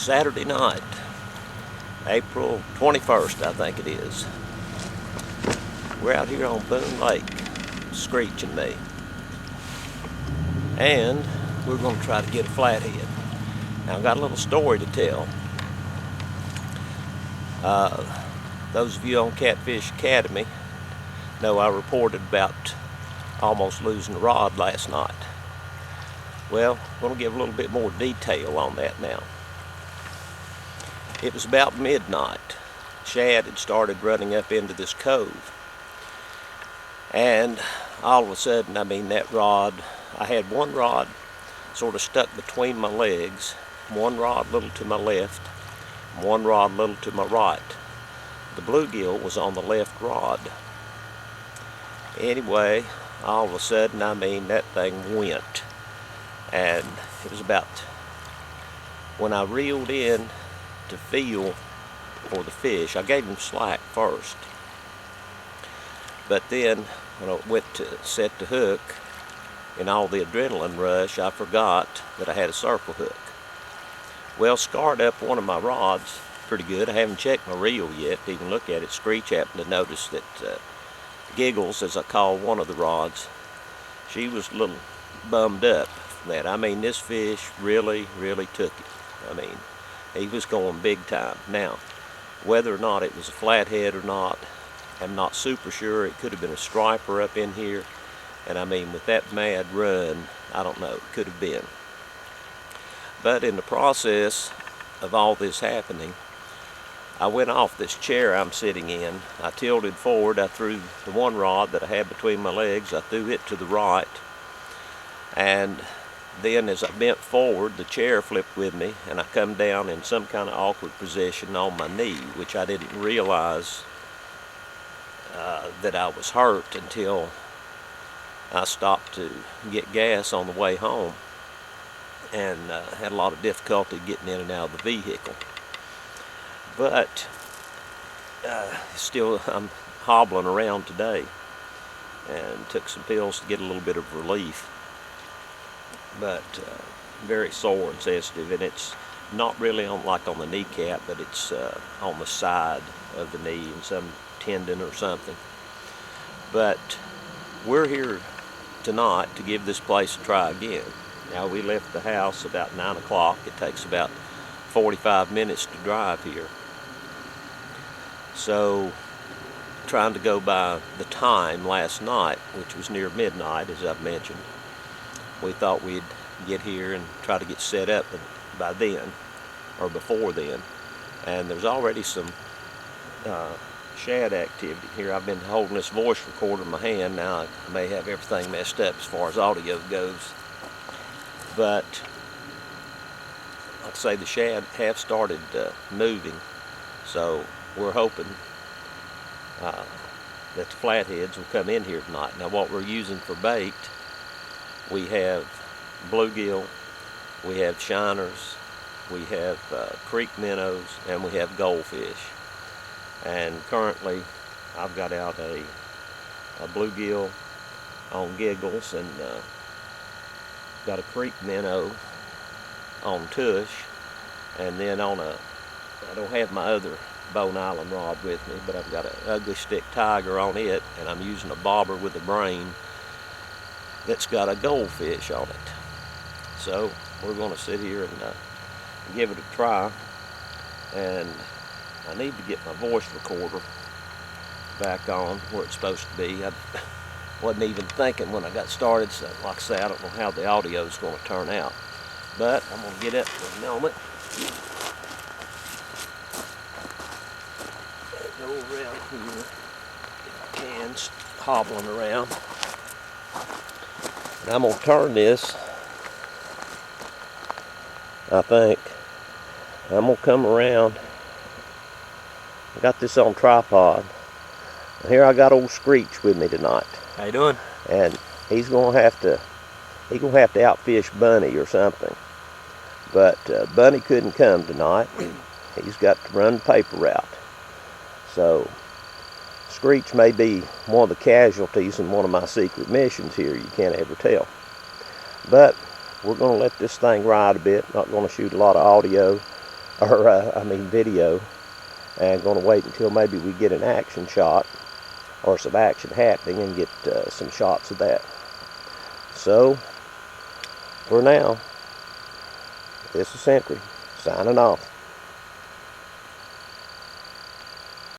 Saturday night, April 21st, I think it is. We're out here on Boone Lake, Screech and me. And we're going to try to get a flathead. Now, I've got a little story to tell. Those of you on Catfish Academy know I reported about almost losing a rod last night. Well, I'm going to give a little bit more detail on that now. It was about midnight. Shad had started running up into this cove. And all of a sudden, that rod, I had one rod sort of stuck between my legs, one rod a little to my left, one rod a little to my right. The bluegill was on the left rod. Anyway, all of a sudden, that thing went. And it was about when I reeled in to feel for the fish. I gave him slack first. But then when I went to set the hook, in all the adrenaline rush, I forgot that I had a circle hook. Well, scarred up one of my rods pretty good. I haven't checked my reel yet to even look at it. Screech happened to notice that Giggles, as I call one of the rods, she was a little bummed up from that. This fish really took it. He was going big time. Now, whether or not it was a flathead or not, I'm not super sure. It could have been a striper up in here. And with that mad run, I don't know, it could have been. But in the process of all this happening, I went off this chair I'm sitting in. I tilted forward. I threw the one rod that I had between my legs. I threw it to the right. And then as I bent forward, the chair flipped with me, and I come down in some kind of awkward position on my knee, which I didn't realize that I was hurt until I stopped to get gas on the way home, and had a lot of difficulty getting in and out of the vehicle. But still, I'm hobbling around today, and took some pills to get a little bit of relief. But very sore and sensitive, and it's not really on the kneecap, but it's on the side of the knee in some tendon or something. But we're here tonight to give this place a try again. Now, we left the house about 9 o'clock. It takes about 45 minutes to drive here. So, trying to go by the time last night, which was near midnight, as I've mentioned, we thought we'd get here and try to get set up by then, or before then. And there's already some shad activity here. I've been holding this voice recorder in my hand. Now I may have everything messed up as far as audio goes. But, like I say, the shad have started moving. So we're hoping that the flatheads will come in here tonight. Now, what we're using for bait, we have bluegill, we have shiners, we have creek minnows, and we have goldfish. And currently, I've got out a bluegill on Giggles, and got a creek minnow on Tush, and then I don't have my other Bone Island rod with me, but I've got an ugly stick tiger on it, and I'm using a bobber with a brain that's got a goldfish on it. So we're going to sit here and give it a try. And I need to get my voice recorder back on where it's supposed to be. I wasn't even thinking when I got started, so like I say, I don't know how the audio is going to turn out. But I'm going to get up for a moment. Go around here, get my hands hobbling around. And I'm going to turn this, I think. I'm going to come around. I got this on tripod. And here I got old Screech with me tonight. How you doing? And he's going to have to outfish Bunny or something. But Bunny couldn't come tonight. He's got to run the paper route. So Screech may be one of the casualties in one of my secret missions here. You can't ever tell. But we're going to let this thing ride a bit. Not going to shoot a lot of audio. or video, and going to wait until maybe we get an action shot or some action happening and get some shots of that. So, for now, this is Sentry, signing off.